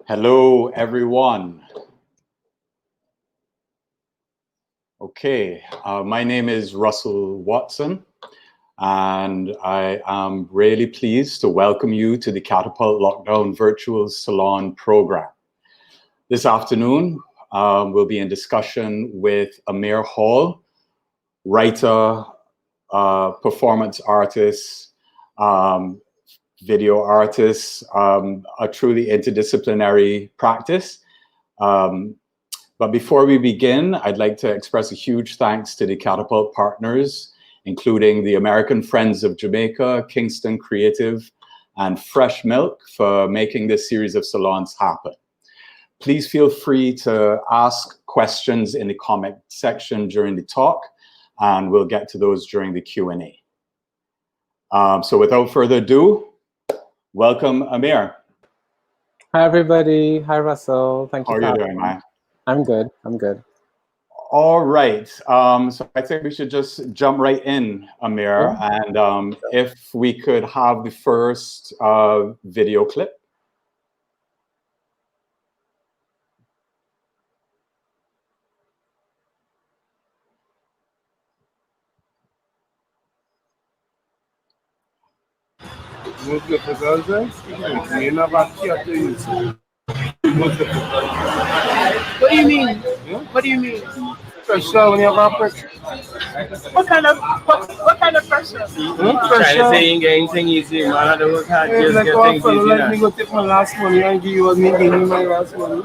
Hello, everyone. Okay, my name is Russell Watson, and I am really pleased to welcome you to the Catapult Lockdown Virtual Salon program. This afternoon, we'll be in discussion with Amir Hall, writer, performance artist, video artist, a truly interdisciplinary practice. But before we begin, I'd like to express a huge thanks to the Catapult partners, including the American Friends of Jamaica, Kingston Creative, and Fresh Milk for making this series of salons happen. Please feel free to ask questions in the comment section during the talk, and we'll get to those during the Q&A. So without further ado, welcome, Amir. Hi, everybody. Hi, Russell. Thank you. How are you doing, man? I'm good. I'm good. All right. So I think we should just jump right in, Amir. And if we could have the first video clip. What do you mean? Yeah? What do you mean? Pressure when you have a pressure. What kind of pressure? Pressure. Saying anything easy, man. I don't work hard. Just Like get one things fellow easy. let me go take my last money and give you me give me my last money.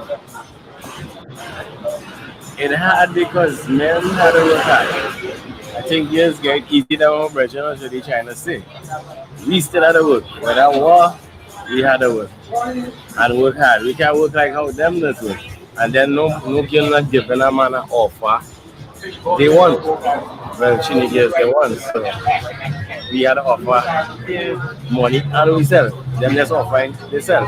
It's hard because men had to work hard. I think years get easy than one pressure. That's what they're trying to say. We still had to work. When I war, we had to work. And work hard. We can't work like how them does work. And then no girl not giving a man an offer. They want. Well, Chinese they want. So we had to offer money and we sell. Them just offering, they sell.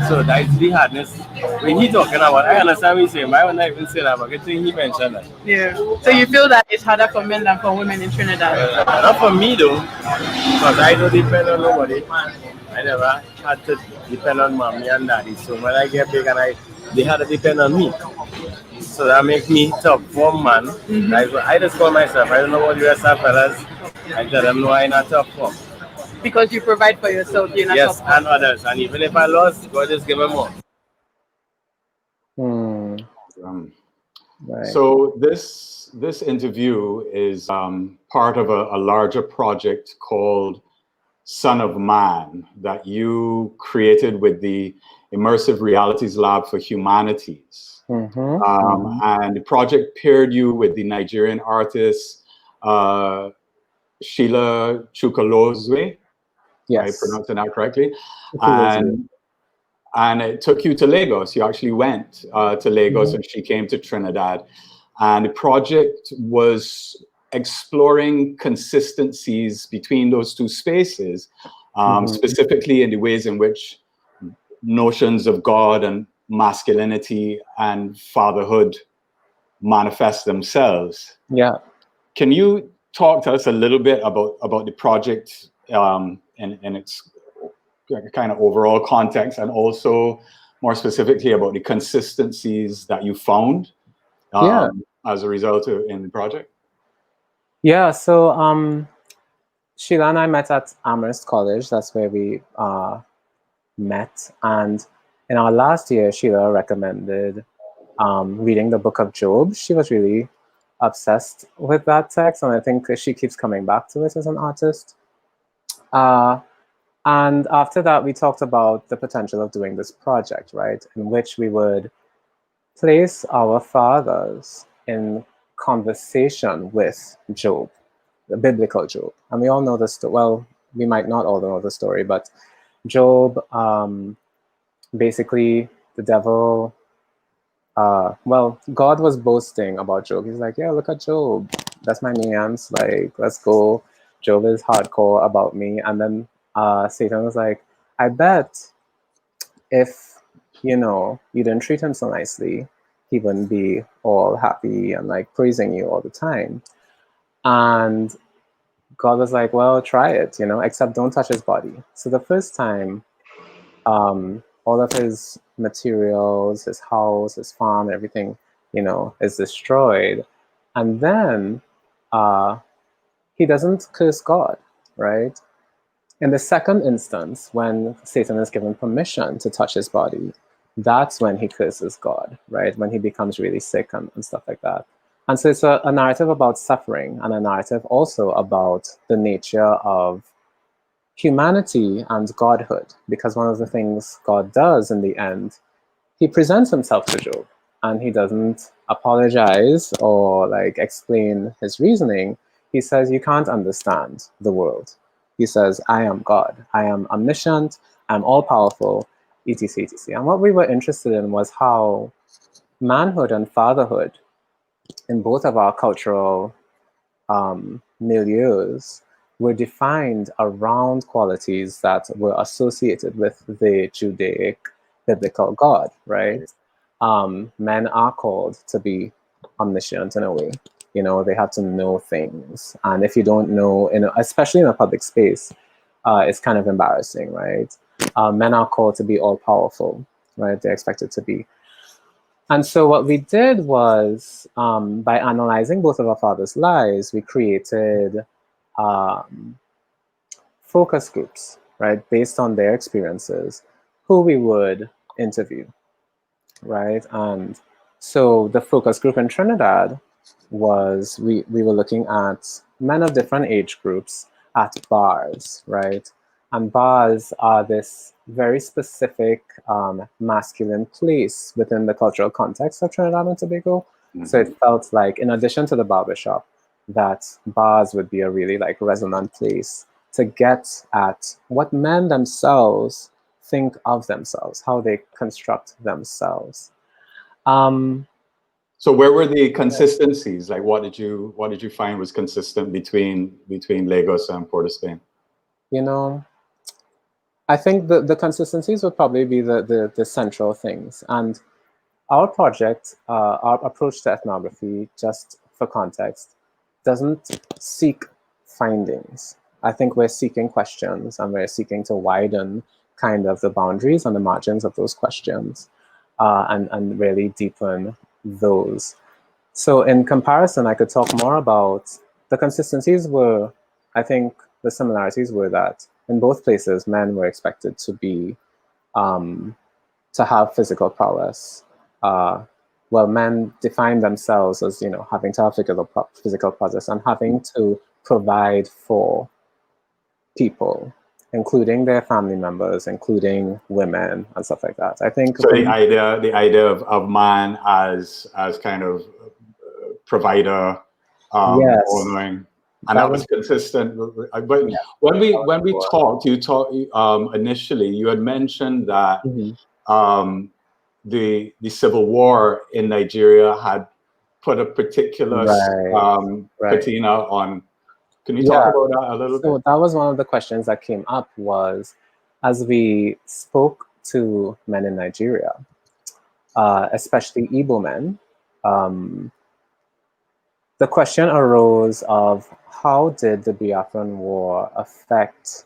So that's the hardness. When he talking about, I understand what he's saying, but I will not even say that, but I think he mentioned that. Yeah. So you feel that it's harder for men than for women in Trinidad? Not for me though, because I don't depend on nobody. I never had to depend on mommy and daddy. So when I get big and they had to depend on me. So that makes me tough for man. Like, I just call myself, I don't know what the rest of fellas. I tell them no, I not tough for. Because you provide for yourself, you're not Yes, tough. and others. And even if I lost, God just give me more. Right. So this interview is part of a larger project called Son of Man that you created with the Immersive Realities Lab for Humanities. And the project paired you with the Nigerian artist Sheila Chukwulozwe. Yes. I pronounced that correctly. And it took you to Lagos. You actually went to Lagos and she came to Trinidad. And the project was exploring consistencies between those two spaces, specifically in the ways in which notions of God and masculinity and fatherhood manifest themselves. Yeah. Can you talk to us a little bit about the project and its kind of overall context, and also more specifically about the consistencies that you found as a result in the project? Yeah, so Sheila and I met at Amherst College. That's where we met. And in our last year, Sheila recommended reading the book of Job. She was really obsessed with that text, and I think she keeps coming back to it as an artist. And after that, we talked about the potential of doing this project, right, in which we would place our fathers in conversation with Job, the biblical Job. And we all know the story. Well, we might not all know the story, but Job, basically, the devil, well, God was boasting about Job. He's like, yeah, look at Job. That's my man's. Like, let's go. Job is hardcore about me. And then Satan was like, I bet if, you didn't treat him so nicely, he wouldn't be all happy and like praising you all the time. And God was like, well, try it, except don't touch his body. So the first time all of his materials, his house, his farm, everything, is destroyed. And then he doesn't curse God, right? In the second instance, when Satan is given permission to touch his body, that's when he curses God, right? When he becomes really sick and stuff like that. And so it's a narrative about suffering, and a narrative also about the nature of humanity and godhood, because one of the things God does in the end, he presents himself to Job, and he doesn't apologize or like explain his reasoning. He says, you can't understand the world. He says, I am God. I am omniscient. I'm all powerful, etc., etc. And what we were interested in was how manhood and fatherhood in both of our cultural milieus were defined around qualities that were associated with the Judaic biblical God, right? Men are called to be omniscient in a way. They have to know things. And if you don't know, especially in a public space, it's kind of embarrassing, right? Men are called to be all powerful, right? They're expected to be. And so what we did was, by analyzing both of our fathers' lives, we created focus groups, right, based on their experiences, who we would interview, right? And so the focus group in Trinidad was, we were looking at men of different age groups at bars, right? And bars are this very specific masculine place within the cultural context of Trinidad and Tobago. Mm-hmm. So it felt like, in addition to the barbershop, that bars would be a really like resonant place to get at what men themselves think of themselves, how they construct themselves. So where were the consistencies? Like, what did you find was consistent between Lagos and Port of Spain? I think the consistencies would probably be the central things. And our project, our approach to ethnography, just for context, doesn't seek findings. I think we're seeking questions, and we're seeking to widen kind of the boundaries and the margins of those questions, and really deepen those. So in comparison, I could talk more about the consistencies were, I think the similarities were that in both places, men were expected to be, to have physical prowess. Well, men define themselves as, having to have physical prowess and having to provide for people, including their family members, including women and stuff like that. I think so. The idea of man as kind of provider, yes, all knowing, and that was consistent. But yeah, when we talked, initially you had mentioned that mm-hmm. The Civil War in Nigeria had put a particular patina on. Can you talk about that a little bit? So that was one of the questions that came up, was as we spoke to men in Nigeria, especially Igbo men, the question arose of how did the Biafran War affect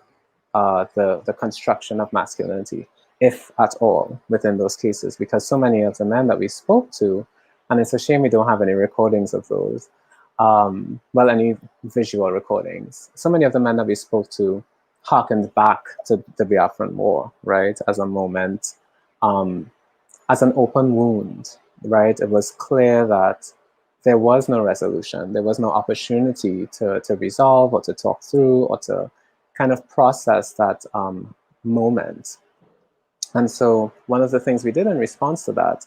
the construction of masculinity, if at all, within those cases, because so many of the men that we spoke to, and it's a shame we don't have any recordings of those, well, any visual recordings. So many of the men that we spoke to harkened back to the Biafran War, right, as a moment, as an open wound, right? It was clear that there was no resolution. There was no opportunity to resolve or to talk through or to kind of process that moment. And so one of the things we did in response to that,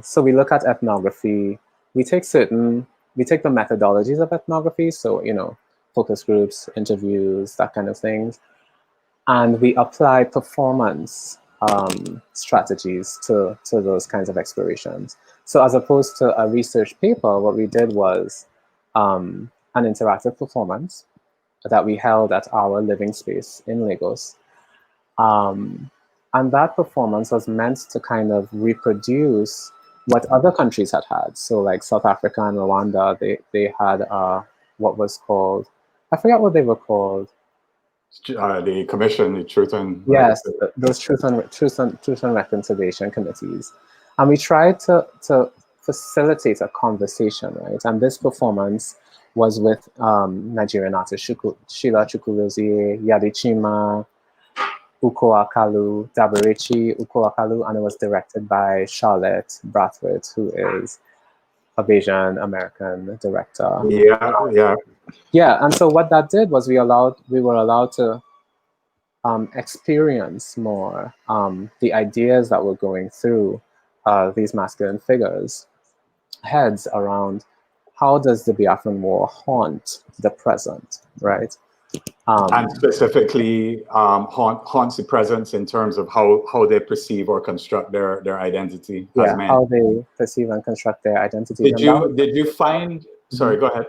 so we look at ethnography, we take the methodologies of ethnography, so, focus groups, interviews, that kind of things, and we apply performance strategies to those kinds of explorations. So as opposed to a research paper, what we did was an interactive performance that we held at our living space in Lagos. And that performance was meant to kind of reproduce what other countries had had. So like South Africa and Rwanda, they had what was called, I forget what they were called, the commission, the Truth and Yes, those truth and reconciliation committees, and we tried to facilitate a conversation, right? And this performance was with Nigerian artist Sheila Chukwulozie, Yadichima Ukoakalu, Dabarechi Ukoakalu, and it was directed by Charlotte Brathwaite, who is a Bayesian American director. Yeah, and so what that did was we were allowed to experience more the ideas that were going through these masculine figures' heads around how does the Biafran War haunt the present, right? And specifically haunts the presence in terms of how they perceive or construct their identity as men. How they perceive and construct their identity. Did you find? Sorry, go ahead.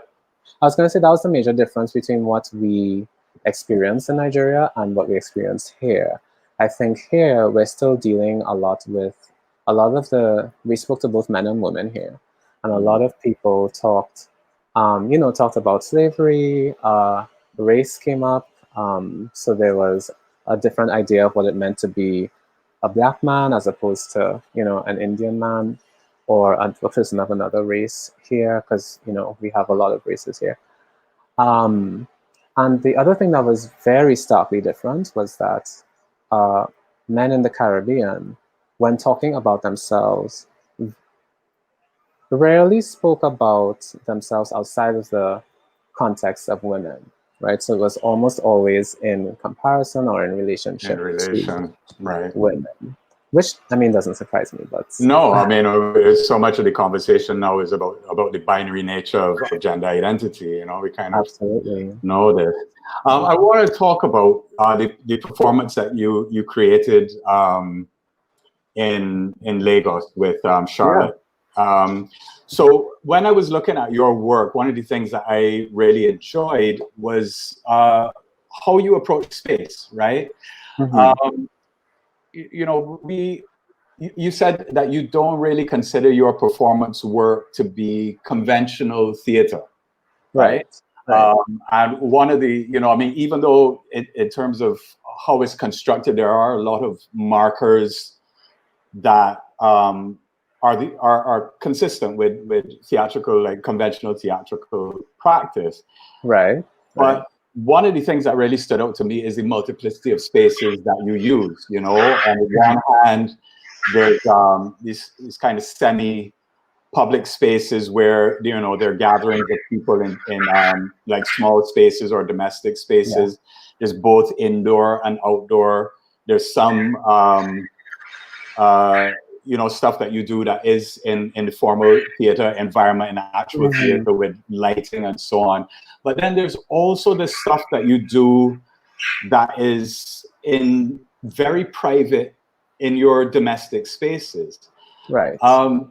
I was going to say that was the major difference between what we experienced in Nigeria and what we experienced here. I think here we're still dealing a lot with we spoke to both men and women here, and a lot of people talked about slavery. Race came up, so there was a different idea of what it meant to be a Black man as opposed to an Indian man or a person of another race here, because we have a lot of races here. And the other thing that was very starkly different was that men in the Caribbean, when talking about themselves, rarely spoke about themselves outside of the context of women, right? So it was almost always in comparison or in relationship to women, which doesn't surprise me. But no, so much of the conversation now is about the binary nature of gender identity. We kind of absolutely know this. I want to talk about the performance that you created in Lagos with Charlotte. Yeah. So when I was looking at your work, one of the things that I really enjoyed was how you approach space, right? Mm-hmm. You said that you don't really consider your performance work to be conventional theater, right? And one of the, even though in terms of how it's constructed, there are a lot of markers that are consistent with theatrical, like conventional theatrical practice. Right. But one of the things that really stood out to me is the multiplicity of spaces that you use. On the one hand, there's these kind of semi-public spaces where they're gatherings of people in like small spaces or domestic spaces. Yeah. There's both indoor and outdoor. There's some stuff that you do that is in the formal theater environment, in actual theater with lighting and so on. But then there's also the stuff that you do that is in very private in your domestic spaces. Right.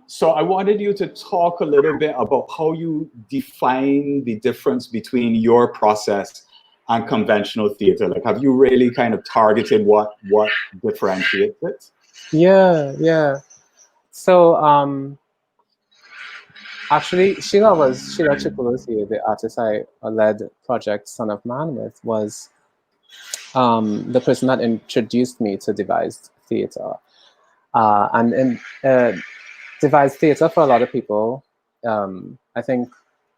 So I wanted you to talk a little bit about how you define the difference between your process and conventional theater. Like, have you really kind of targeted what differentiates it? Yeah. So actually, Sheila Chukwulozie, the artist I led Project Son of Man with, was the person that introduced me to devised theater. And in devised theater, for a lot of people, I think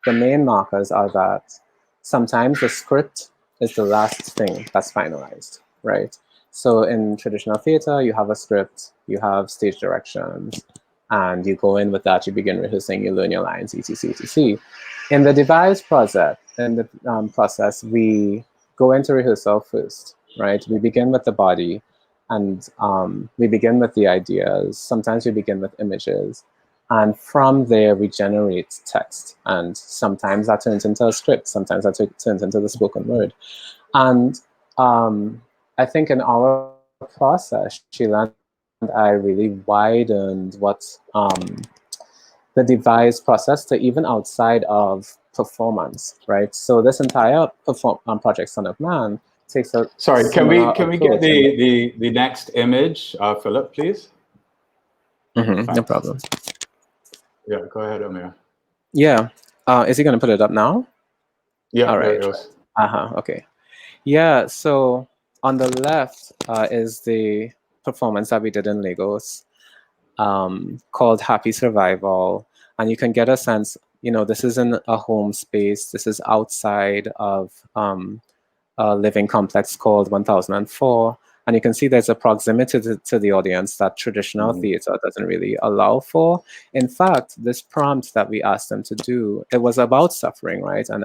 the main markers are that sometimes the script is the last thing that's finalized, right? So in traditional theater, you have a script, you have stage directions, and you go in with that, you begin rehearsing, you learn your lines, etc. In the devised process, we go into rehearsal first, right? We begin with the body, and we begin with the ideas. Sometimes we begin with images. And from there, we generate text. And sometimes that turns into a script. Sometimes that turns into the spoken word. And I think in our process, Sheila and I really widened what the devised process to even outside of performance, right? So this entire project Son of Man takes a Sorry, can we get the next image, Philip, please? No problem. Yeah, go ahead, Amir. Yeah, is he going to put it up now? Yeah, all right. There it goes. Okay. Yeah, so on the left is the performance that we did in Lagos, called Happy Survival. And you can get a sense, this isn't a home space. This is outside of a living complex called 1004. And you can see there's a proximity to the audience that traditional theater doesn't really allow for. In fact, this prompt that we asked them to do, it was about suffering, right? And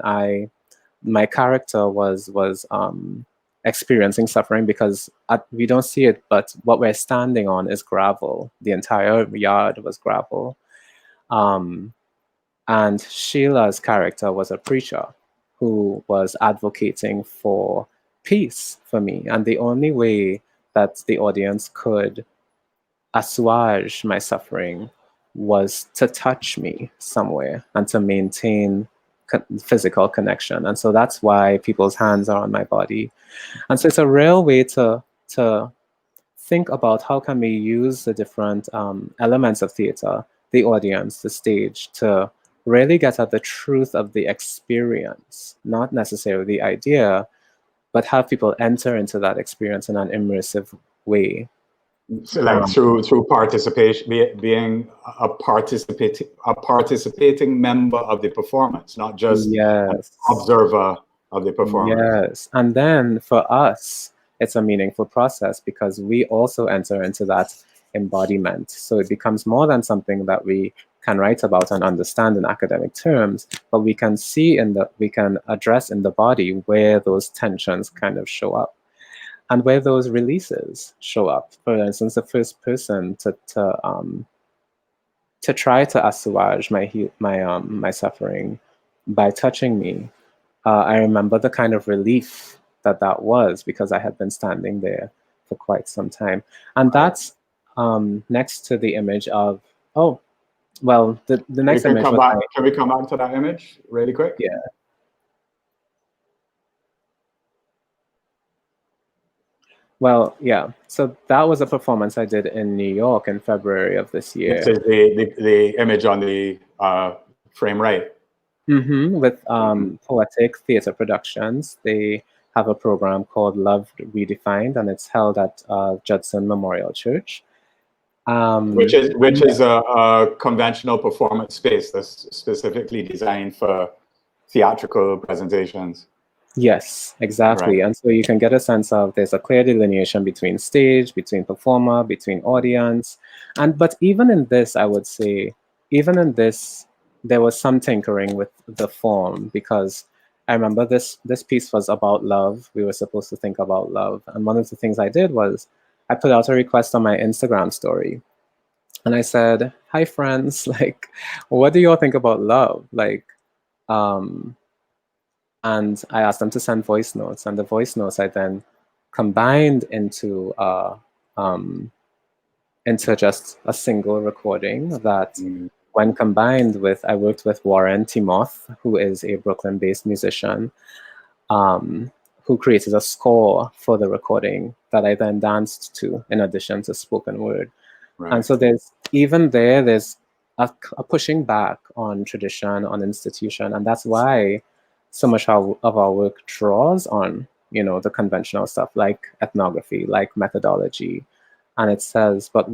my character was experiencing suffering because we don't see it, but what we're standing on is gravel. The entire yard was gravel. And Sheila's character was a preacher who was advocating for peace for me. And the only way that the audience could assuage my suffering was to touch me somewhere and to maintain physical connection. And so that's why people's hands are on my body. And so it's a real way to think about how can we use the different elements of theater, the audience, the stage, to really get at the truth of the experience, not necessarily the idea, but have people enter into that experience in an immersive way. So like through participation, being a participating member of the performance, not just an observer of the performance. Yes, and then for us, it's a meaningful process because we also enter into that embodiment. So it becomes more than something that we can write about and understand in academic terms, but we can see we can address in the body where those tensions kind of show up and where those releases show up. For instance, the first person to try to assuage my suffering by touching me, I remember the kind of relief that was because I had been standing there for quite some time. And that's next to the image of, the next image was Can we come back to that image really quick? Yeah. Well, yeah. So that was a performance I did in New York in February of this year. This is the image on the frame right. With Poetic Theatre Productions. They have a program called Love Redefined, and it's held at Judson Memorial Church. Which is a conventional performance space that's specifically designed for theatrical presentations. Yes, exactly. Right. And so you can get a sense of there's a clear delineation between stage, between performer, between audience. But even in this, I would say, there was some tinkering with the form because I remember this piece was about love. We were supposed to think about love. And one of the things I did was I put out a request on my Instagram story. And I said, hi, friends, like, what do you all think about love? Like, and I asked them to send voice notes. And the voice notes I then combined into just a single recording that when combined with, I worked with Warren Timoth, who is a Brooklyn-based musician, who created a score for the recording that I then danced to in addition to spoken word. Right. And so there's a pushing back on tradition, on institution, and that's why so much of our work draws on, the conventional stuff like ethnography, like methodology. And it says, but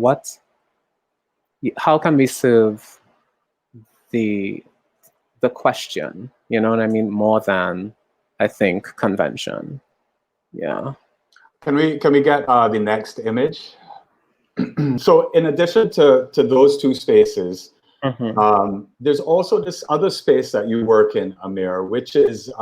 how can we serve the question, you know what I mean, more than, I think, convention. Yeah. Can we get the next image? So in addition to those two spaces, there's also this other space that you work in, Amir, which is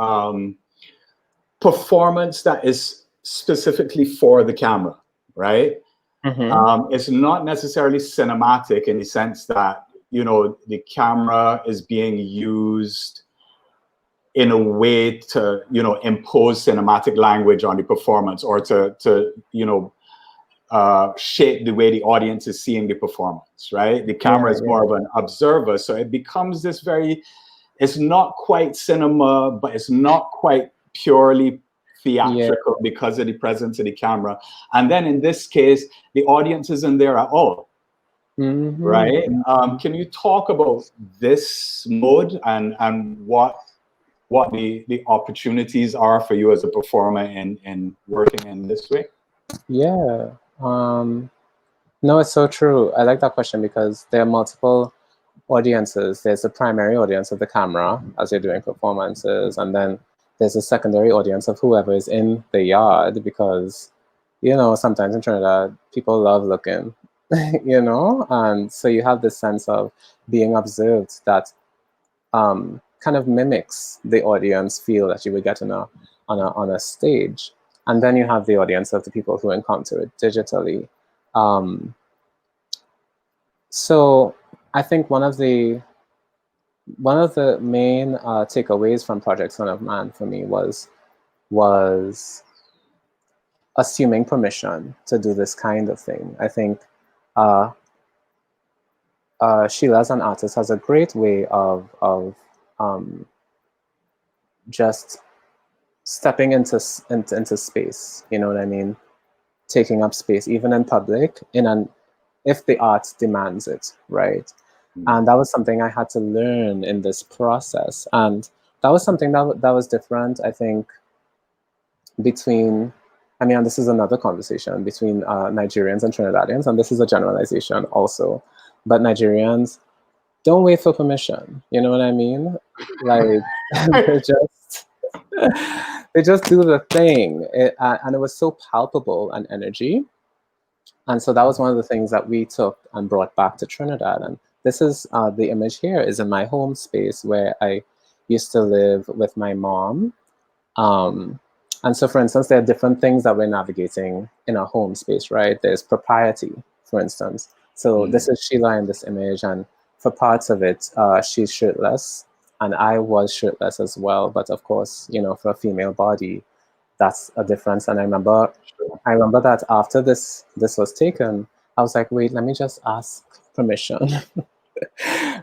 performance that is specifically for the camera, right? It's not necessarily cinematic in the sense that, the camera is being used in a way to, impose cinematic language on the performance or to shape the way the audience is seeing the performance, right? The camera is more of an observer. So it becomes this it's not quite cinema, but it's not quite purely theatrical because of the presence of the camera. And then in this case, the audience isn't there at all, right? Can you talk about this mode and what what the opportunities are for you as a performer in working in this way? Yeah. No, it's so true. I like that question because there are multiple audiences. There's the primary audience of the camera as you're doing performances, and then there's a secondary audience of whoever is in the yard, because, you know, sometimes in Trinidad, people love looking, you know? And so you have this sense of being observed that kind of mimics the audience feel that you would get on a stage. And then you have the audience of the people who encounter it digitally. So I think one of the main takeaways from Project Son of Man for me was assuming permission to do this kind of thing. I think Sheila as an artist has a great way of just stepping into space. You know what I mean? Taking up space, even in public, if the art demands it, right? And that was something I had to learn in this process, and that was something that was different, I think, between, I mean, and this is another conversation between Nigerians and Trinidadians, and this is a generalization also, but Nigerians don't wait for permission. You know what I mean? Like they just do the thing, and it was so palpable, an energy. And so that was one of the things that we took and brought back to Trinidad. And this is the image here is in my home space where I used to live with my mom. And so, for instance, there are different things that we're navigating in our home space, right? There's propriety, for instance. So this is Sheila in this image, and for parts of it, she's shirtless, and I was shirtless as well. But of course, you know, for a female body, that's a difference. And I remember that after this was taken, I was like, wait, let me just ask permission,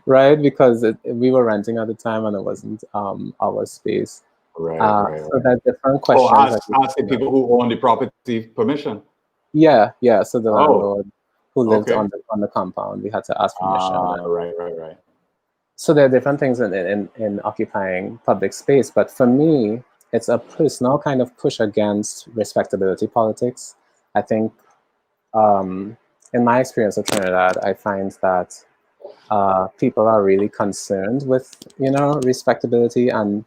right? Because we were renting at the time, and it wasn't our space. Right. So there are different questions. Ask the people who own the property permission. Yeah. So the landlord who lived on the compound, we had to ask permission. Right. So there are different things in occupying public space, but for me, it's a personal kind of push against respectability politics. I think, in my experience of Trinidad, I find that people are really concerned with, you know, respectability and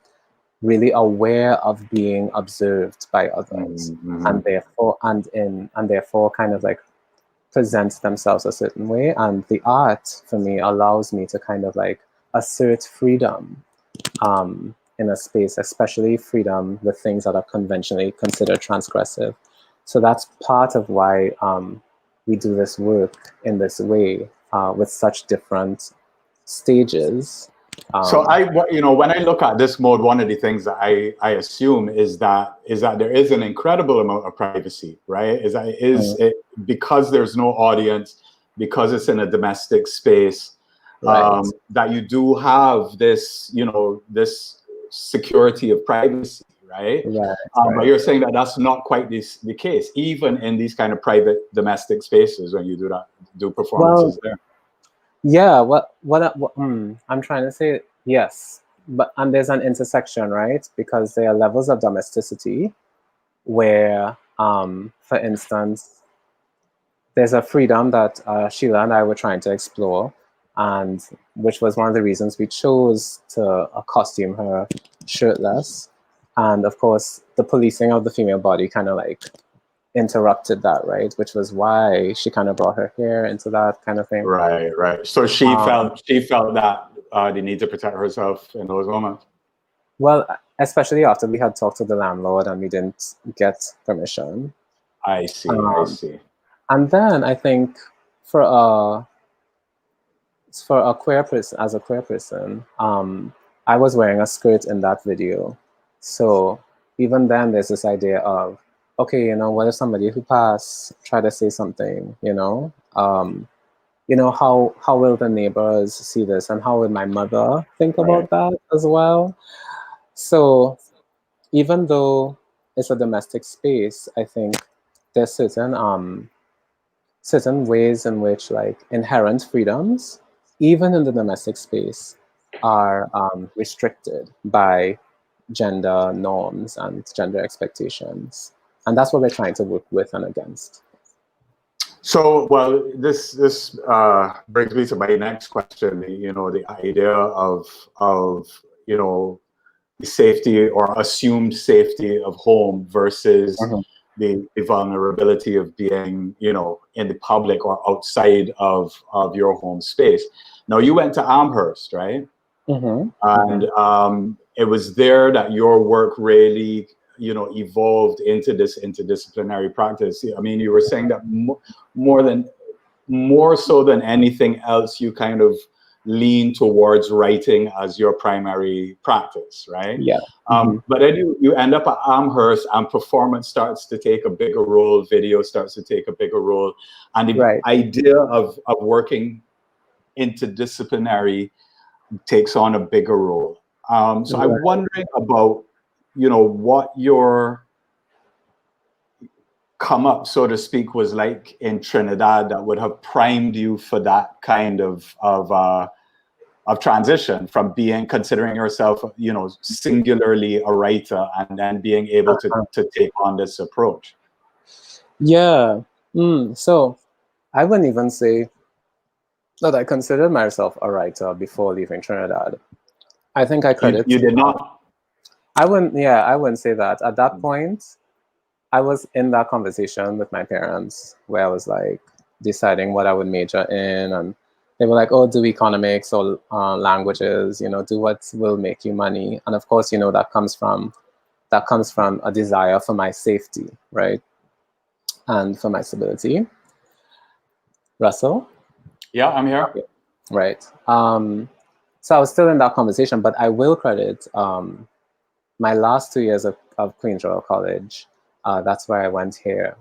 really aware of being observed by others, and therefore kind of like present themselves a certain way. And the art for me allows me to kind of like assert freedom in a space, especially freedom with things that are conventionally considered transgressive. So that's part of why we do this work in this way, with such different stages. So when I look at this mode, one of the things that I assume is that there is an incredible amount of privacy, right? Because there's no audience, because it's in a domestic space, right. That you do have this, you know, this security of privacy, right? But you're saying that that's not quite the case, even in these kind of private domestic spaces when you do performances there. Yeah, I'm trying to say, yes, and there's an intersection, right? Because there are levels of domesticity where, for instance, there's a freedom that Sheila and I were trying to explore, and which was one of the reasons we chose to costume her shirtless. And of course, the policing of the female body kind of like interrupted that, right? Which was why she kind of brought her hair into that kind of thing. Right. So she felt that the need to protect herself in those moments. Well, especially after we had talked to the landlord and we didn't get permission. I see. And then I think for a queer person, as a queer person, I was wearing a skirt in that video. So even then, there's this idea of, okay, you know, what if somebody who passed try to say something, you know? You know, how will the neighbors see this, and how will my mother think about that as well? So even though it's a domestic space, I think there's certain ways in which like inherent freedoms, even in the domestic space, are restricted by gender norms and gender expectations. And that's what we're trying to work with and against. So, well, this brings me to my next question. The idea of the safety or assumed safety of home versus the vulnerability of being, in the public or outside of your home space. Now, you went to Amherst, right? And it was there that your work really, evolved into this interdisciplinary practice. I mean, you were saying that more so than anything else, you kind of lean towards writing as your primary practice, right? Yeah. But then you end up at Amherst, and performance starts to take a bigger role, video starts to take a bigger role, and the idea of working interdisciplinary takes on a bigger role. So I'm wondering about, what your come up, so to speak, was like in Trinidad that would have primed you for that kind of transition from considering yourself, singularly a writer, and then being able to take on this approach. Yeah. So I wouldn't even say that I considered myself a writer before leaving Trinidad. I think I credit. You did not? I wouldn't say that. At that point, I was in that conversation with my parents where I was like deciding what I would major in, and they were like, "Oh, do economics or languages, do what will make you money." And of course, that comes from a desire for my safety, right? And for my stability. Russell? Yeah, I'm here. Right. So I was still in that conversation, but I will credit my last 2 years of Queen's Royal College. That's where I went here,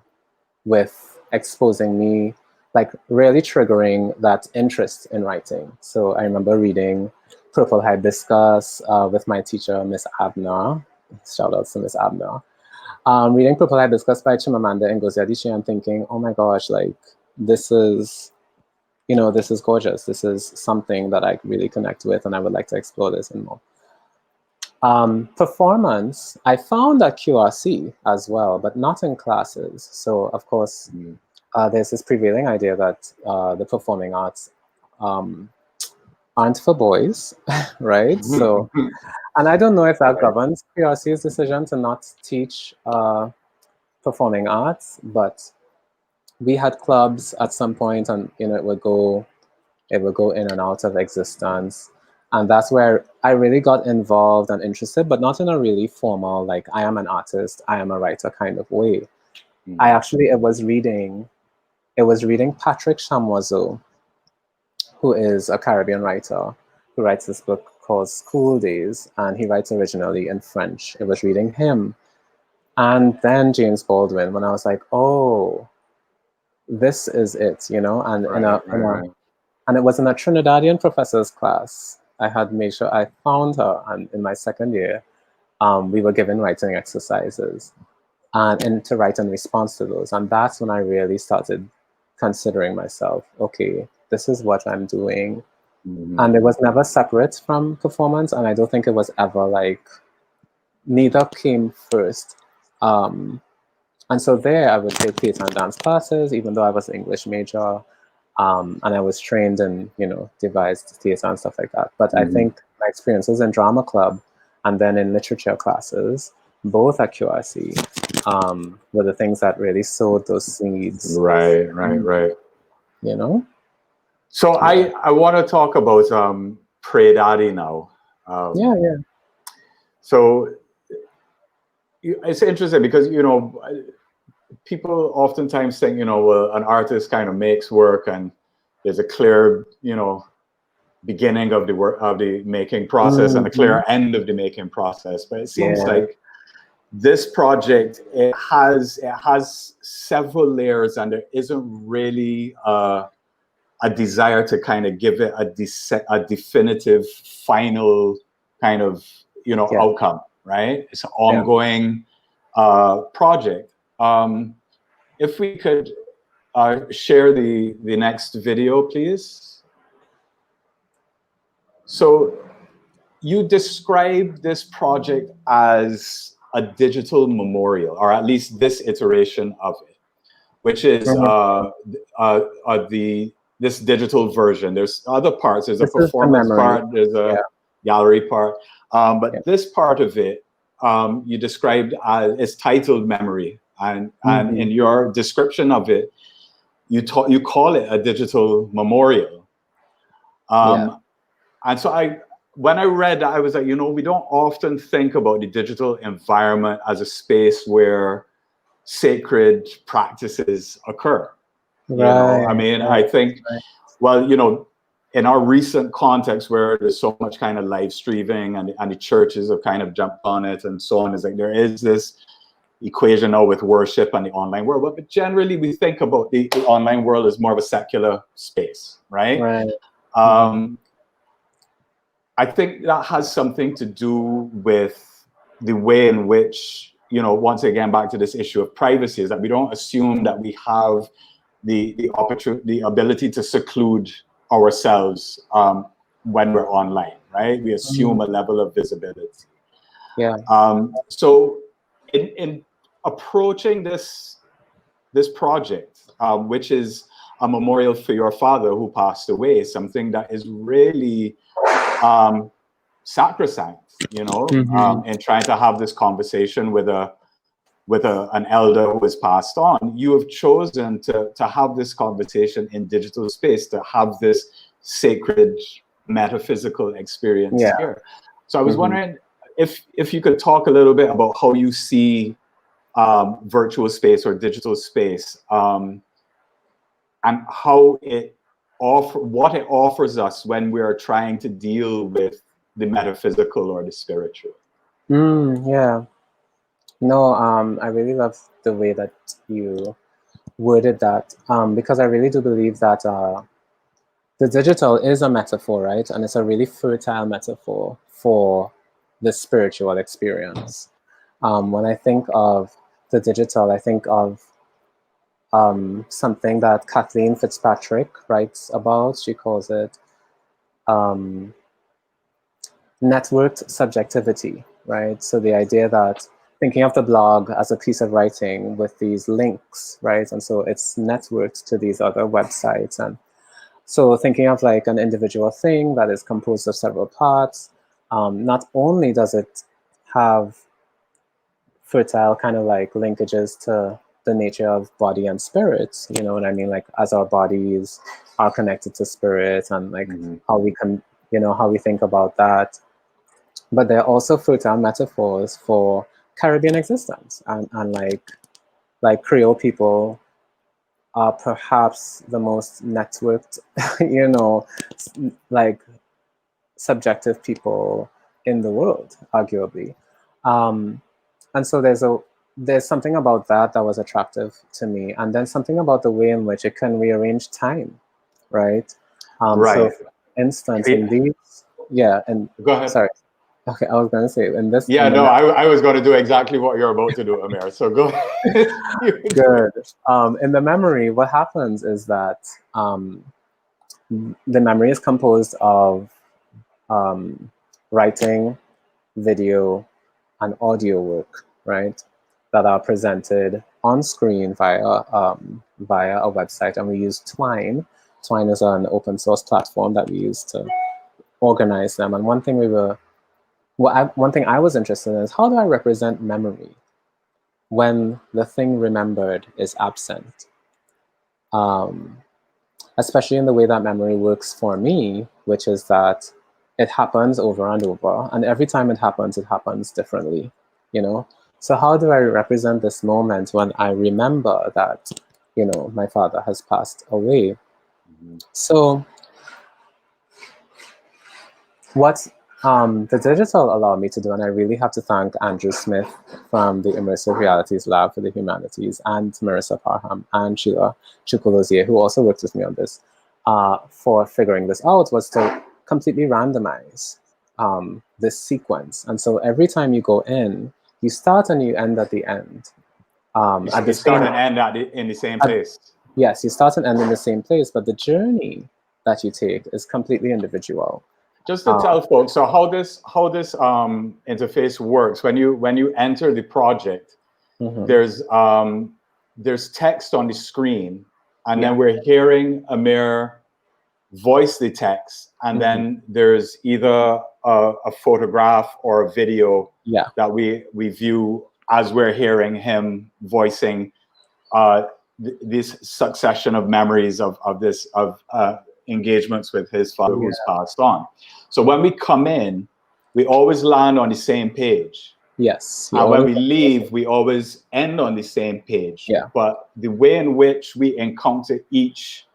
with exposing me, like really triggering that interest in writing. So I remember reading Purple Hibiscus with my teacher, Miss Abner. Shout out to Miss Abner. Reading Purple Hibiscus by Chimamanda Ngozi Adichie and thinking, oh my gosh, like this is gorgeous. This is something that I really connect with, and I would like to explore this and more. Performance, I found at QRC as well, but not in classes. So of course, there's this prevailing idea that the performing arts aren't for boys, right? So, and I don't know if that governs QRC's decision to not teach performing arts, but we had clubs at some point, and it would go in and out of existence. And that's where I really got involved and interested, but not in a really formal, like I am an artist, I am a writer kind of way. It was reading Patrick Chamoiseau, who is a Caribbean writer, who writes this book called School Days, and he writes originally in French. It was reading him. And then James Baldwin, when I was like, oh, this is it, and and it was in a Trinidadian professor's class. I had made sure I found her, and in my second year, we were given writing exercises and to write in response to those. And that's when I really started considering myself, okay, this is what I'm doing. And it was never separate from performance, and I don't think it was ever like, neither came first. And so there I would take theater and dance classes, even though I was an English major. And I was trained in, devised theater and stuff like that. But I think my experiences in drama club and then in literature classes, both at QRC, were the things that really sowed those seeds. Right. So I want to talk about Pray Daddy now. So it's interesting because, people oftentimes think, well, an artist kind of makes work and there's a clear, beginning of the work of the making process and a clear end of the making process. But it seems like this project, it has several layers, and there isn't really a desire to kind of give it a definitive final kind of outcome, right? It's an ongoing project. If we could share the next video, please. So you describe this project as a digital memorial, or at least this iteration of it, which is this digital version. There's other parts. There's a performance part. There's a gallery part. But this part of it, you described as it's titled Memory, and in your description of it, you call it a digital memorial. And so when I read that, I was like, we don't often think about the digital environment as a space where sacred practices occur. I mean, I think, well, in our recent context where there's so much kind of live streaming and the churches have kind of jumped on it and so on, is like there is this equation now with worship and the online world, but generally we think about the online world as more of a secular space, right? I think that has something to do with the way in which, once again, back to this issue of privacy, is that we don't assume that we have the opportunity, the ability to seclude ourselves when we're online, right? We assume a level of visibility. So in approaching this project, which is a memorial for your father who passed away, something that is really sacrosanct, in trying to have this conversation with an elder who has passed on, you have chosen to have this conversation in digital space, to have this sacred metaphysical experience here. So I was wondering if you could talk a little bit about how you see virtual space or digital space, and how what it offers us when we are trying to deal with the metaphysical or the spiritual. I really love the way that you worded that, because I really do believe that the digital is a metaphor, right? And it's a really fertile metaphor for the spiritual experience. When I think of the digital, I think of something that Kathleen Fitzpatrick writes about. She calls it networked subjectivity, right? So the idea that thinking of the blog as a piece of writing with these links, right? And so it's networked to these other websites. And so thinking of like an individual thing that is composed of several parts, not only does it have fertile kind of like linkages to the nature of body and spirits, you know what I mean? Like as our bodies are connected to spirit and like how we can, how we think about that. But they're also fertile metaphors for Caribbean existence, and like Creole people are perhaps the most networked, like subjective people in the world, arguably. And so there's something about that was attractive to me, and then something about the way in which it can rearrange time, right? So, for instance, in these, and go ahead. Sorry. Okay, I was going to say in this. I was going to do exactly what you're about to do, Amir. So go ahead. Good. In the memory, what happens is that the memory is composed of writing, video, and audio work, right? That are presented on screen via a website, and we use Twine. Twine is an open source platform that we use to organize them. And one thing I was interested in is, how do I represent memory when the thing remembered is absent? Especially in the way that memory works for me, which is that it happens over and over, and every time it happens differently, So how do I represent this moment when I remember that, my father has passed away? So what the digital allowed me to do, and I really have to thank Andrew Smith from the Immersive Realities Lab for the Humanities, and Marissa Parham and Sheila Chukwulozie, who also worked with me on this, for figuring this out, was to completely randomize this sequence. And so every time you go in, you start and you end at the end. You start and end in the same place. Yes, you start and end in the same place, but the journey that you take is completely individual. Just to tell folks, so how this interface works, when you enter the project, there's text on the screen, and then we're hearing Amir voice the text, and then there's either a photograph or a video that we view as we're hearing him voicing this succession of memories of engagements with his father who's passed on. So when we come in, we always land on the same page. Yes. And when we leave, we always end on the same page. Yeah. But the way in which we encounter each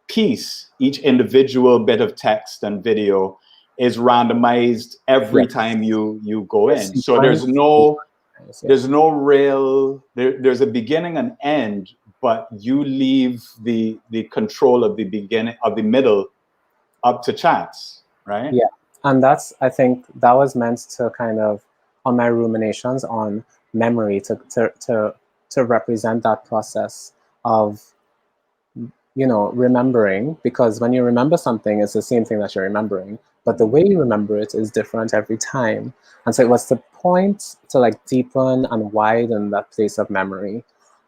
piece, each individual bit of text and video is randomized every time you go in. So there's no real, there's a beginning and end, but you leave the control of the beginning, of the middle, up to chance, right? Yeah, and that's, I think that was meant to kind of, on my ruminations on memory, to represent that process of, you know, remembering, because when you remember something, it's the same thing that you're remembering, but the way you remember it is different every time. And so it was the point to like deepen and widen that place of memory,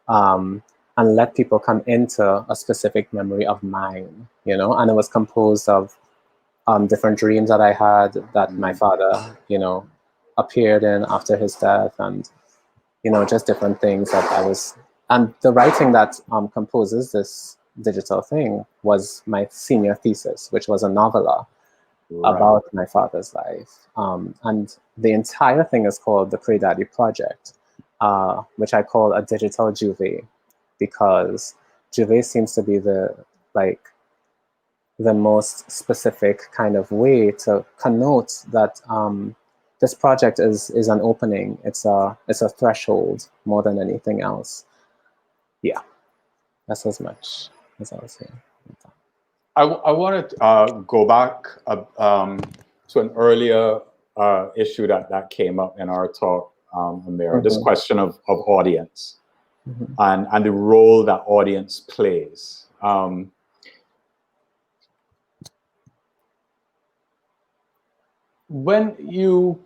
and let people come into a specific memory of mine, you know. And it was composed of different dreams that I had that my father, you know, appeared in after his death, and, you know, just different things that I was, and the writing that composes this digital thing was my senior thesis, which was a novella about my father's life. And the entire thing is called the Pray Daddy Project, which I call a digital Juve, because Juve seems to be the most specific kind of way to connote that this project is an opening. It's a threshold more than anything else. Yeah, that's as much as I was saying. I want to go back to an earlier issue that came up in our talk, Amir, this question of audience and the role that audience plays. When you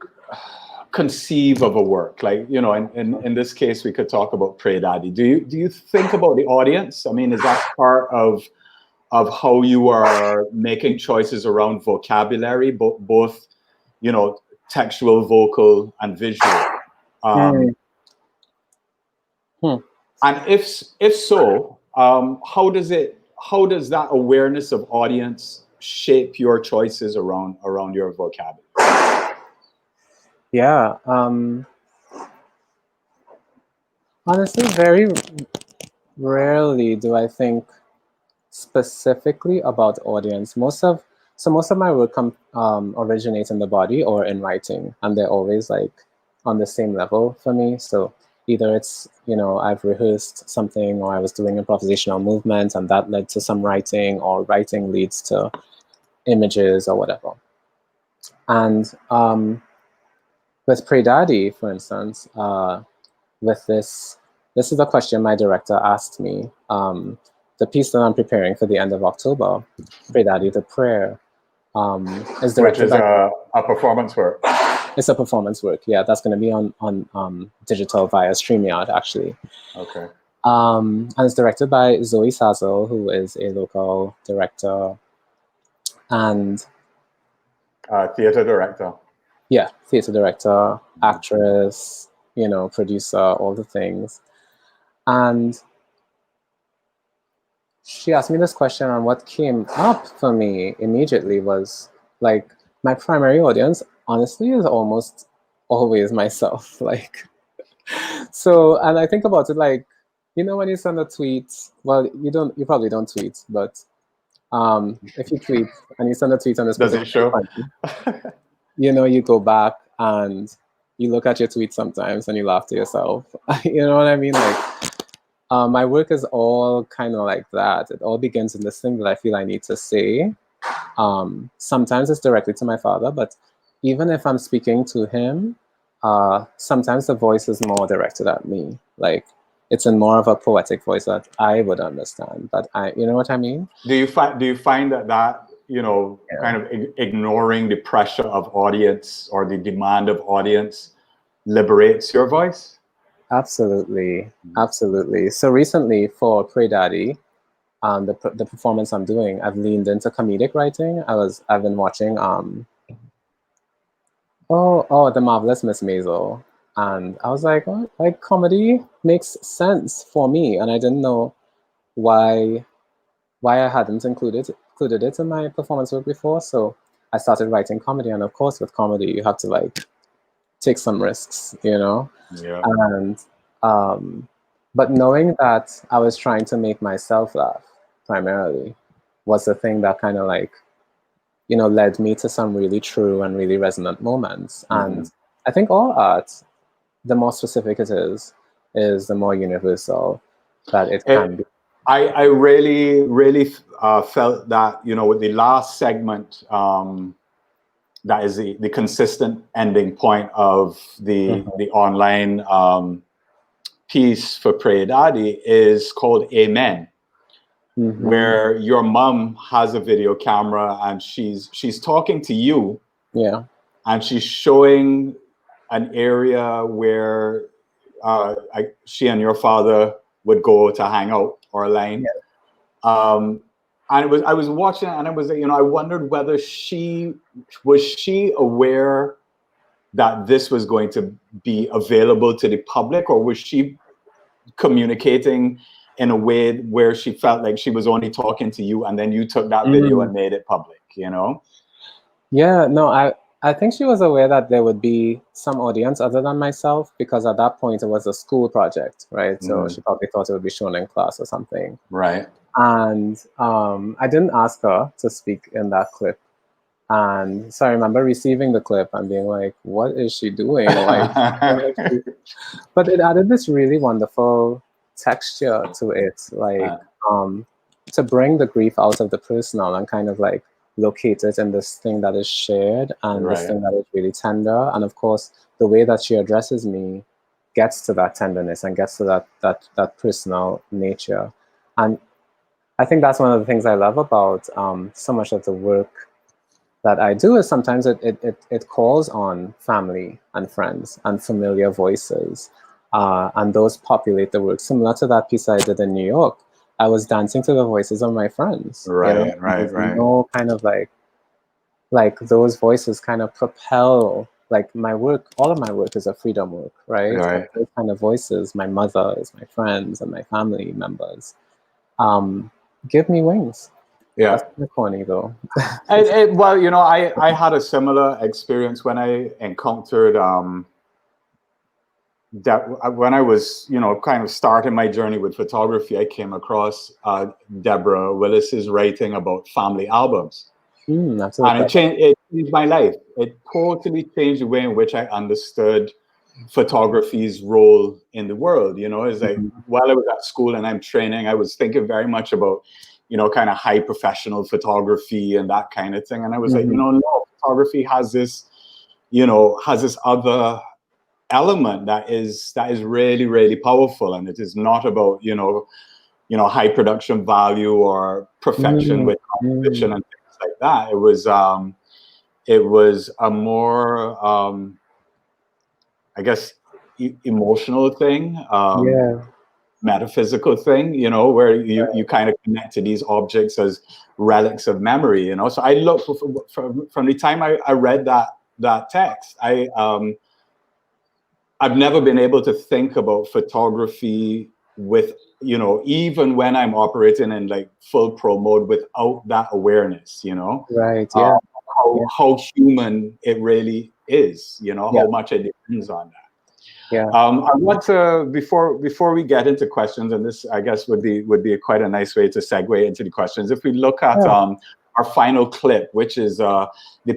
conceive of a work, like, you know, in this case, we could talk about Pray Daddy. Do you think about the audience? I mean, is that part of how you are making choices around vocabulary, both, you know, textual, vocal, and visual? And if so, how does that awareness of audience shape your choices around your vocabulary? Yeah, honestly, very rarely do I think specifically about audience. Most of my work originates in the body or in writing, and they're always like on the same level for me. So either it's, you know, I've rehearsed something, or I was doing improvisational movement and that led to some writing, or writing leads to images or whatever. And with Pray Daddy, for instance, with this is the question my director asked me. The piece that I'm preparing for the end of October, Pray Daddy, the prayer, is directed by a performance work. It's a performance work, yeah. That's going to be on digital via StreamYard, actually. Okay. And it's directed by Zoe Sazel, who is a local director and theater director. Yeah, theater director, actress, you know, producer, all the things. And she asked me this question, and what came up for me immediately was like, my primary audience, honestly, is almost always myself. Like, so, and I think about it like, you know, when you send a tweet, well, you probably don't tweet, but if you tweet and you send a tweet on this, does it show? You know, you go back and you look at your tweet sometimes and you laugh to yourself. You know what I mean? Like, my work is all kind of like that. It all begins in this thing that I feel I need to say. Sometimes it's directly to my father, but even if I'm speaking to him, sometimes the voice is more directed at me. Like, it's in more of a poetic voice that I would understand. But you know what I mean? Do you find that kind of ignoring the pressure of audience or the demand of audience liberates your voice? Absolutely, absolutely. So recently for Pray Daddy, the performance I'm doing, I've leaned into comedic writing. I've been watching The Marvelous Miss Maisel, and I was like, oh, like comedy makes sense for me, and I didn't know why I hadn't included it in my performance work before. So I started writing comedy, and of course, with comedy, you have to like take some risks, you know. Yeah. And but knowing that I was trying to make myself laugh primarily was the thing that kind of like, you know, led me to some really true and really resonant moments. And I think all art, the more specific it is the more universal that it can be. I really, really felt that, you know, with the last segment, that is the consistent ending point of the online piece for Pray Daddy is called Amen, where your mom has a video camera and she's talking to you, and she's showing an area where she and your father would go to hang out or align. And I was watching it, and I was, you know, I wondered whether she was aware that this was going to be available to the public, or was she communicating in a way where she felt like she was only talking to you, and then you took that video and made it public, you know? Yeah, no, I think she was aware that there would be some audience other than myself, because at that point it was a school project, right? So she probably thought it would be shown in class or something. Right. And I didn't ask her to speak in that clip. And so I remember receiving the clip and being like, what is she doing? Like, but it added this really wonderful texture to it, like to bring the grief out of the personal and kind of like locate it in this thing that is shared and this thing that is really tender. And of course, the way that she addresses me gets to that tenderness and gets to that personal nature. And I think that's one of the things I love about so much of the work that I do is sometimes it calls on family and friends and familiar voices, and those populate the work. Similar to that piece I did in New York, I was dancing to the voices of my friends. Right. You know, kind of like those voices kind of propel, like my work, all of my work is a freedom work, right? Like those kind of voices, my mothers, my friends, and my family members, give me wings. Yeah. That's kind of corny though. Well, you know, I had a similar experience when I encountered that when I was, you know, kind of starting my journey with photography. I came across Deborah Willis's writing about family albums, and it changed my life. It totally changed the way in which I understood photography's role in the world. You know, it's like while I was at school and I'm training, I was thinking very much about, you know, kind of high professional photography and that kind of thing. And I was like, you know, no, photography has this, you know, has this other element that is really, really powerful. And it is not about, you know, high production value or perfection with composition and things like that. It was a more, I guess, emotional thing. Metaphysical thing, you know, where you kind of connect to these objects as relics of memory, you know. So I look from the time I read that text, I've never been able to think about photography with, you know, even when I'm operating in like full pro mode, without that awareness, you know. How human it really is, you know, how much it depends on that. I want to, before we get into questions, and this I guess would be quite a nice way to segue into the questions. If we look at our final clip, which is the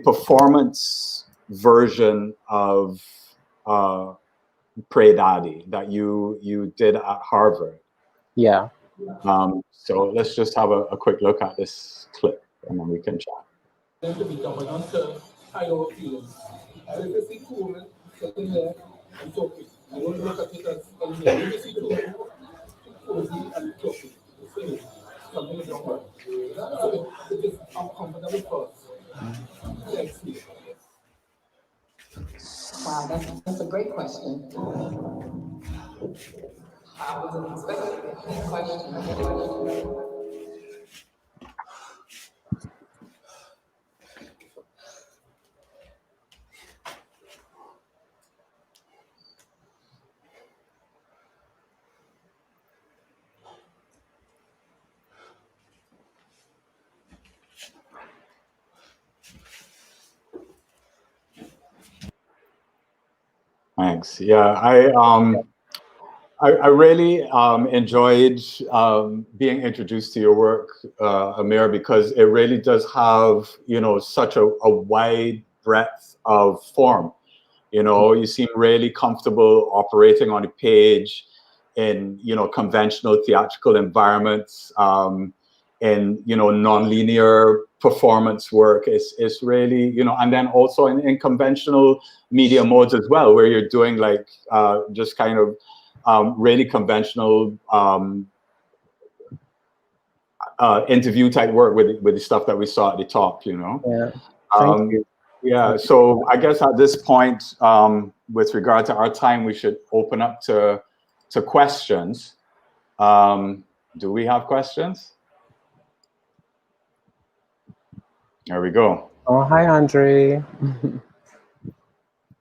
performance version of Pray Daddy that you did at Harvard. So let's just have a quick look at this clip, and then we can chat. And talking. You don't look at it as you just see it cozy and talking. Something is wrong. So it is uncomfortable question. I wasn't expecting any question. Thanks. Yeah, I really enjoyed being introduced to your work, Amir, because it really does have, you know, such a wide breadth of form. You know, you seem really comfortable operating on a page in, you know, conventional theatrical environments, in, you know, non-linear performance work. It's really, you know, and then also in conventional media modes as well, where you're doing like just kind of really conventional interview type work with the stuff that we saw at the top, you know. Yeah, thank you. Yeah, so I guess at this point, with regard to our time, we should open up to questions. Do we have questions? There we go. Oh, hi, Andre.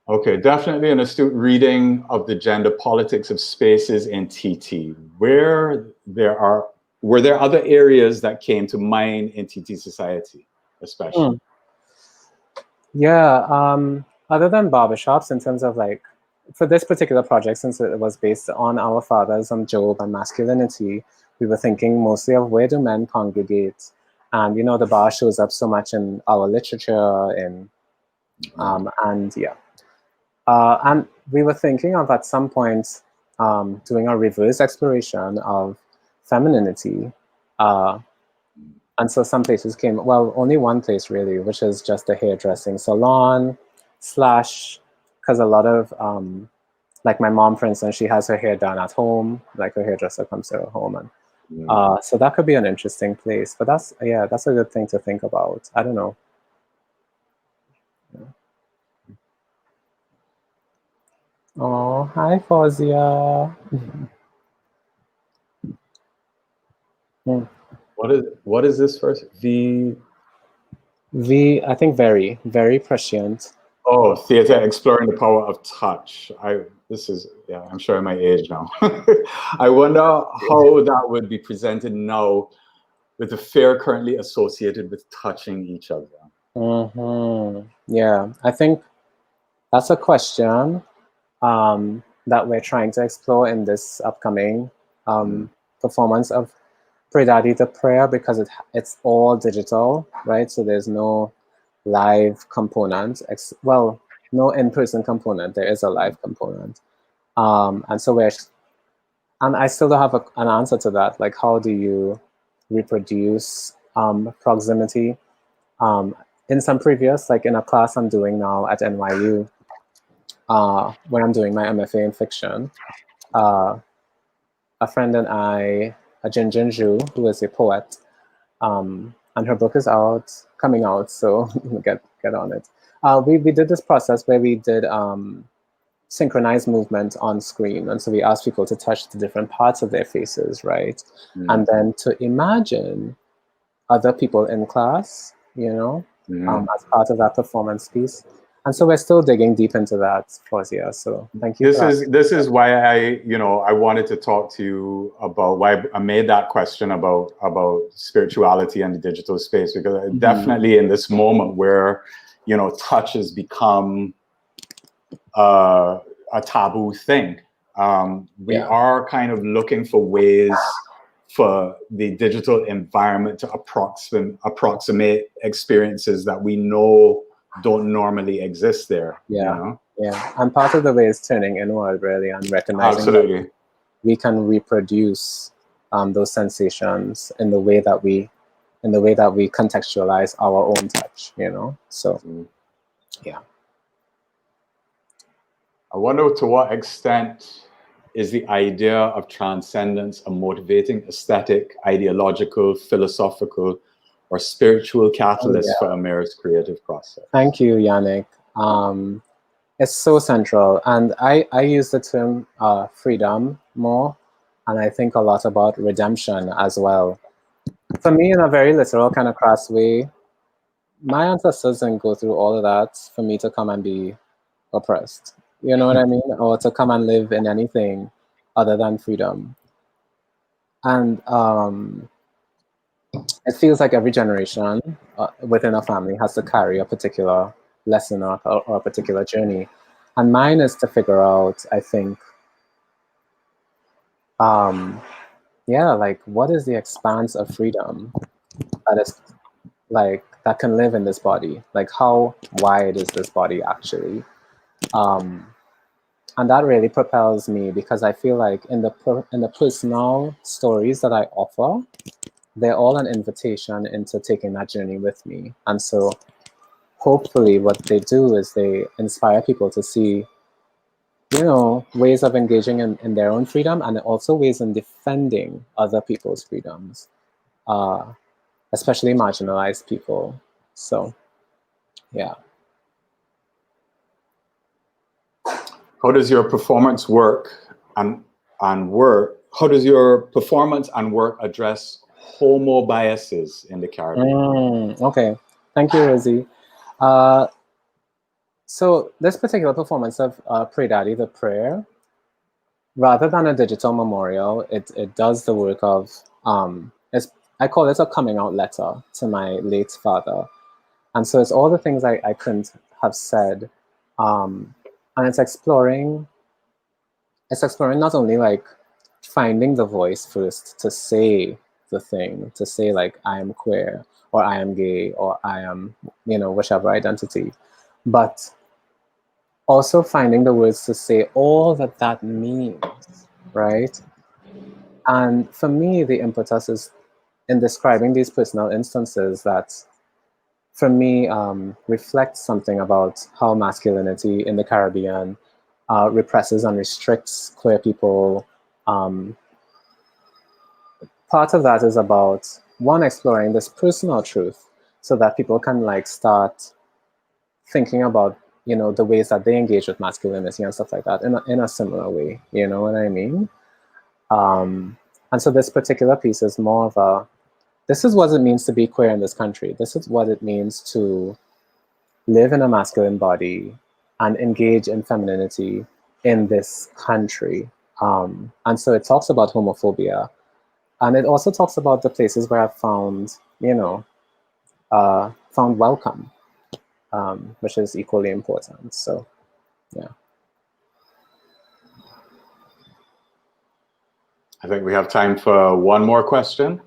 Okay, definitely an astute reading of the gender politics of spaces in TT. Were there other areas that came to mind in TT society, especially? Yeah, other than barbershops, in terms of like, for this particular project, since it was based on our fathers, Job and masculinity, we were thinking mostly of where do men congregate? And, you know, the bar shows up so much in our literature, and yeah. And we were thinking of at some point doing a reverse exploration of femininity. And so some places came, well, only one place really, which is just a hairdressing salon / because a lot of, like my mom, for instance, she has her hair done at home, like her hairdresser comes to her home. And so that could be an interesting place. But that's, yeah, that's a good thing to think about. I don't know. Oh, hi, Fawzia. What is this first? I think very, very prescient. Oh, theater exploring the power of touch. This is, yeah, I'm showing my age now. I wonder how that would be presented now with the fear currently associated with touching each other. Yeah, I think that's a question that we're trying to explore in this upcoming performance of Pray Daddy the Prayer, because it's all digital, right? So there's no live component, well, no in-person component. There is a live component. And so and I still don't have an answer to that. Like, how do you reproduce proximity? In some previous, like in a class I'm doing now at NYU, when I'm doing my MFA in fiction, a friend and I, Jinjin Zhu, who is a poet, and her book is coming out, so get on it. We did this process where we did synchronized movement on screen, and so we asked people to touch the different parts of their faces, right? And then to imagine other people in class, you know, as part of that performance piece. And so we're still digging deep into that, Fawzia. So thank you. This is why I wanted to talk to you about why I made that question about spirituality and the digital space, because definitely in this moment where, you know, touch has become a taboo thing, we are kind of looking for ways for the digital environment to approximate experiences that we know don't normally exist there. Yeah, you know? Yeah. And part of the way is turning inward, really, and recognizing that we can reproduce those sensations in the way that we contextualize our own touch, you know. So, yeah. I wonder to what extent is the idea of transcendence a motivating aesthetic, ideological, philosophical, or spiritual catalyst for Amir's creative process? Thank you, Yannick. It's so central. And I use the term freedom more, and I think a lot about redemption as well. For me, in a very literal kind of crass way, my ancestors didn't go through all of that for me to come and be oppressed. You know what I mean? Or to come and live in anything other than freedom. And it feels like every generation within a family has to carry a particular lesson or a particular journey. And mine is to figure out, I think, yeah, like what is the expanse of freedom that is like that can live in this body? Like how wide is this body actually? And that really propels me because I feel like in the personal stories that I offer, they're all an invitation into taking that journey with me. And so hopefully what they do is they inspire people to see, you know, ways of engaging in their own freedom and also ways in defending other people's freedoms, especially marginalized people. So, yeah. How does your performance work how does your performance and work address homo biases in the Caribbean? Okay, thank you, Rosie. So this particular performance of Pray Daddy, the prayer, rather than a digital memorial, it does the work of, I call it a coming out letter to my late father. And so it's all the things I couldn't have said. And it's exploring not only like finding the voice first to say the thing, to say like I am queer or I am gay or I am, you know, whichever identity, but also finding the words to say all that that means, right? And for me, the impetus is in describing these personal instances that, for me, reflects something about how masculinity in the Caribbean represses and restricts queer people. Part of that is about, one, exploring this personal truth so that people can like start thinking about, you know, the ways that they engage with masculinity and stuff like that in a similar way, you know what I mean? And so this particular piece is more of a, this is what it means to be queer in this country. This is what it means to live in a masculine body and engage in femininity in this country. And so it talks about homophobia. And it also talks about the places where I've found, you know, found welcome, which is equally important. So, yeah. I think we have time for one more question.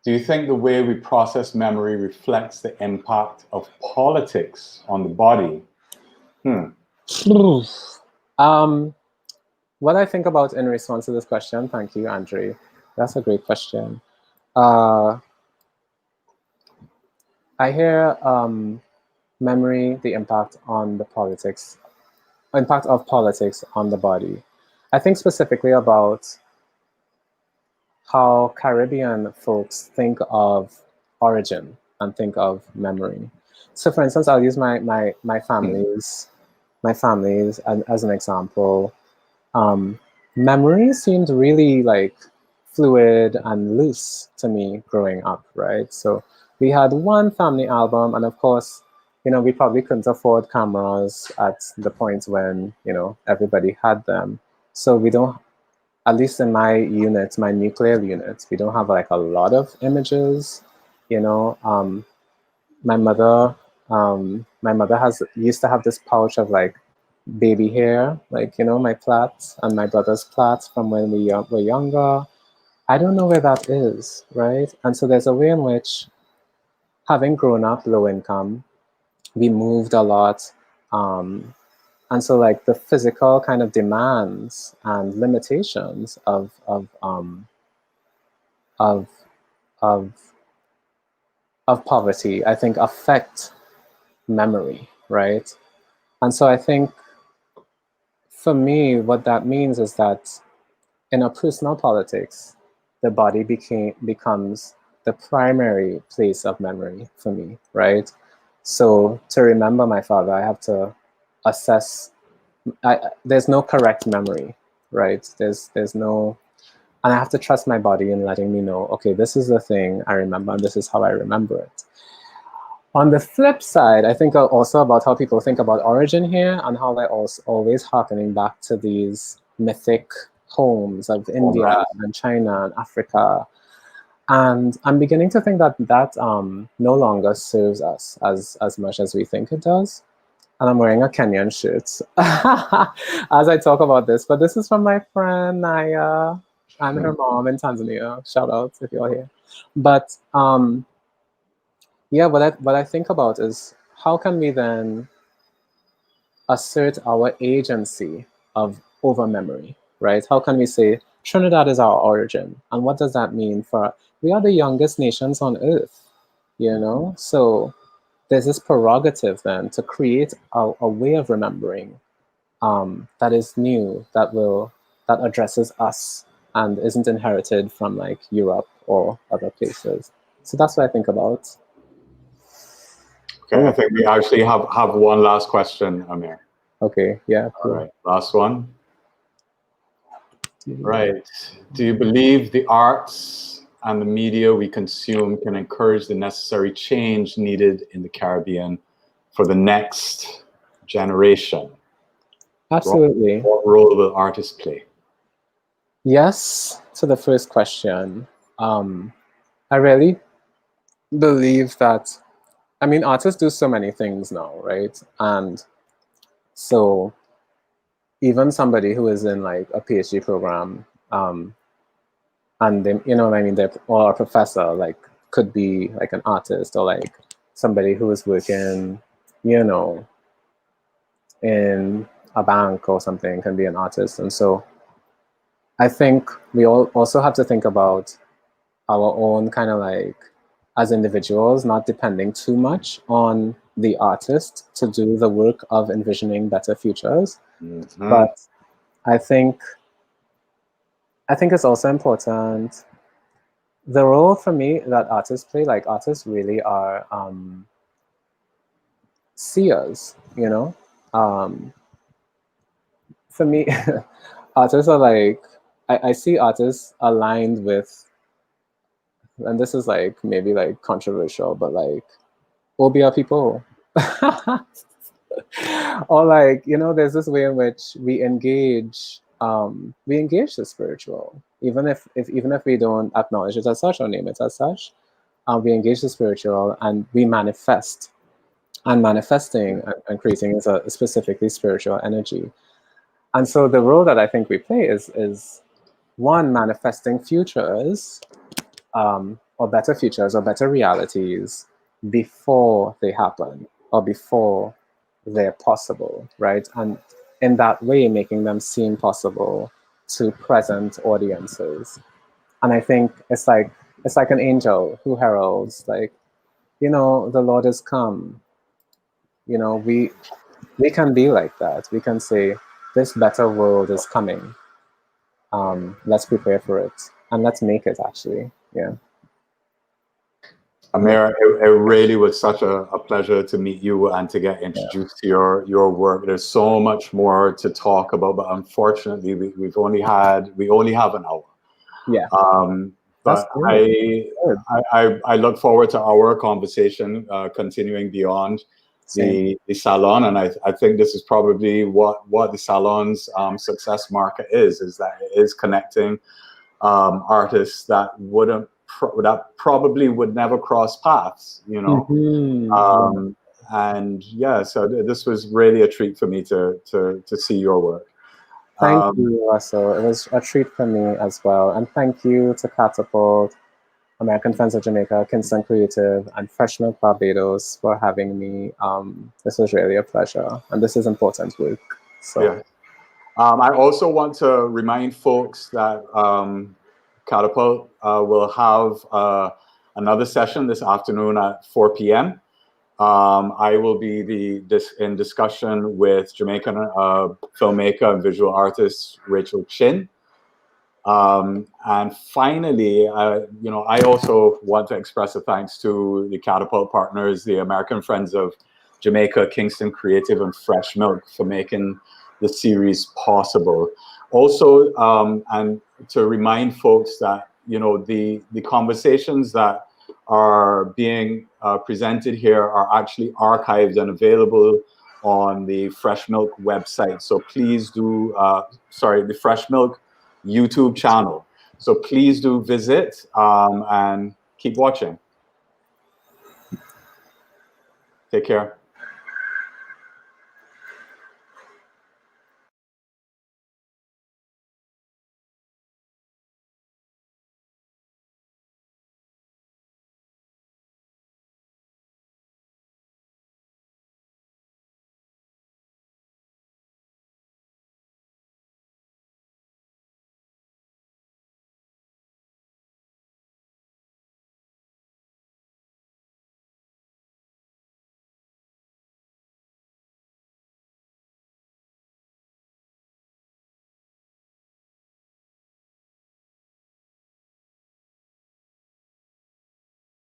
Do you think the way we process memory reflects the impact of politics on the body? What I think about in response to this question, thank you, Andre. That's a great question. I hear memory, the impact on the politics, impact of politics on the body. I think specifically about how Caribbean folks think of origin and think of memory. So, for instance, I'll use my family's as an example. Memory seemed really like fluid and loose to me growing up, right? So we had one family album, and of course, you know, we probably couldn't afford cameras at the point when, you know, everybody had them. So we don't, at least in my unit, my nuclear unit, we don't have like a lot of images, you know. My mother used to have this pouch of like baby hair, like, you know, my plaits and my brother's plaits from when we were younger. I don't know where that is, right? And so there's a way in which, having grown up low income, we moved a lot. And so like the physical kind of demands and limitations of poverty, I think affect memory, right? And so I think for me, what that means is that in a personal politics, the body becomes the primary place of memory for me, right? So to remember my father, I have to assess. There's no correct memory, right? There's no, and I have to trust my body in letting me know, okay, this is the thing I remember, and this is how I remember it. On the flip side, I think also about how people think about origin here, and how they're also always harkening back to these mythic homes of India and China and Africa. And I'm beginning to think that that no longer serves us as much as we think it does. And I'm wearing a Kenyan shirt as I talk about this. But this is from my friend Naya and her mom in Tanzania. Shout out if you're here. But yeah, what I think about is how can we then assert our agency of over memory, right? How can we say Trinidad is our origin? And what does that mean for, we are the youngest nations on earth, you know? So there's this prerogative then to create a way of remembering that is new, that addresses us and isn't inherited from like Europe or other places. So that's what I think about. Okay, I think we actually have one last question, Amir. Okay, yeah. Cool. All right, last one. Right. Do you believe the arts and the media we consume can encourage the necessary change needed in the Caribbean for the next generation? Absolutely. What role will artists play? Yes, to the first question. I really believe that, I mean, artists do so many things now, right? And so even somebody who is in like a PhD program, and they, you know what I mean, or a professor, like could be like an artist, or like somebody who is working, you know, in a bank or something can be an artist. And so I think we all also have to think about our own kind of like, as individuals, not depending too much on the artist to do the work of envisioning better futures. Mm-hmm. But I think it's also important, the role for me that artists play, like artists really are seers, you know? For me, artists are like, I see artists aligned with, and this is like maybe like controversial, but like Obia people. Or like, you know, there's this way in which we engage the spiritual, even if we don't acknowledge it as such or name it as such. We engage the spiritual and we manifest, and manifesting and creating is a specifically spiritual energy. And so the role that I think we play is one, manifesting futures, or better futures or better realities before they happen or before they're possible, right? And in that way, making them seem possible to present audiences. And I think it's like an angel who heralds, like, you know, the Lord is come. You know, we can be like that. We can say, this better world is coming. Let's prepare for it, and let's make it, actually. Yeah. Amir, it really was such a pleasure to meet you and to get introduced to your work. There's so much more to talk about, but unfortunately, we only have an hour. Yeah. But I look forward to our conversation continuing beyond the Salon, and I think this is probably what the Salon's success market is that it is connecting artists that probably would never cross paths, you know. Mm-hmm. And yeah, so this was really a treat for me to see your work. Thank you, Russell. It was a treat for me as well. And thank you to Catapult, American Friends of Jamaica, Kingston Creative, and Fresh Milk Barbados for having me. This was really a pleasure. And this is important work. So yeah. I also want to remind folks that Catapult will have another session this afternoon at 4 p.m. I will be in discussion with Jamaican filmmaker and visual artist Rachel Chin. And finally, you know, I also want to express a thanks to the Catapult partners, the American Friends of Jamaica, Kingston Creative, and Fresh Milk for making the series possible. Also, and to remind folks that, you know, the conversations that are being presented here are actually archived and available on the Fresh Milk website. So please do, the Fresh Milk YouTube channel. So please do visit and keep watching. Take care.